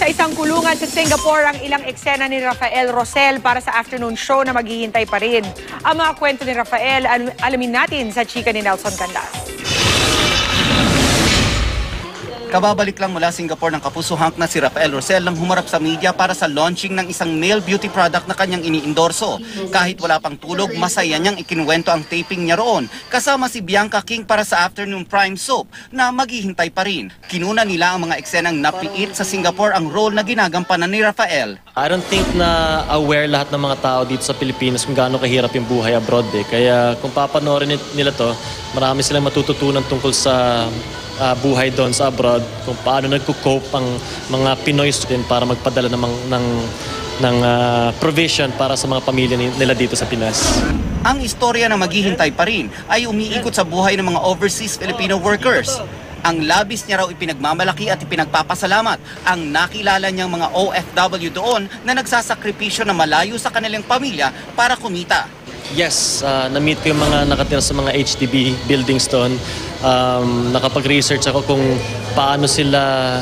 sa isang kulungan sa Singapore ang ilang eksena ni Rafael Rosel para sa afternoon show na maghihintay pa rin. Ang mga kwento ni Rafael, alamin natin sa chika ni Nelson Candas. Kababalik lang mula Singapore ng kapuso hunk na si Rafael Rosel nang humarap sa media para sa launching ng isang male beauty product na kanyang iniendorso. Kahit wala pang tulog, masaya niyang ikinuwento ang taping niya roon. Kasama si Bianca King para sa afternoon prime soap na maghihintay pa rin. Kinuna nila ang mga eksenang napiit sa Singapore ang role na ginagampanan ni Rafael. I don't think na aware lahat ng mga tao dito sa Pilipinas kung gaano kahirap yung buhay abroad eh. Kaya kung papanoorin nila to, marami silang matututunan tungkol sa buhay doon sa abroad, kung paano nagko-cope ang mga Pinoy din para magpadala ng provision para sa mga pamilya nila dito sa Pinas. Ang istorya na maghihintay pa rin ay umiikot sa buhay ng mga overseas Filipino workers. Ang labis niya raw ipinagmamalaki at ipinagpapasalamat ang nakilala niyang mga OFW doon na nagsasakripisyo na malayo sa kanilang pamilya para kumita. Yes, na-meet ko yung mga nakatira sa mga HDB buildings doon. Nakapag-research ako kung paano sila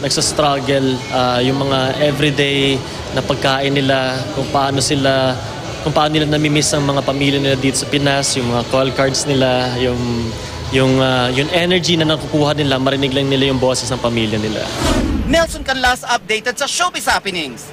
nagsastruggle, yung mga everyday na pagkain nila, kung paano nila namimiss ang mga pamilya nila dito sa Pinas, yung mga call cards nila, yung energy na nakukuha nila, marinig lang nila yung boses ng pamilya nila. Nelson Canlas updated sa Showbiz Happenings.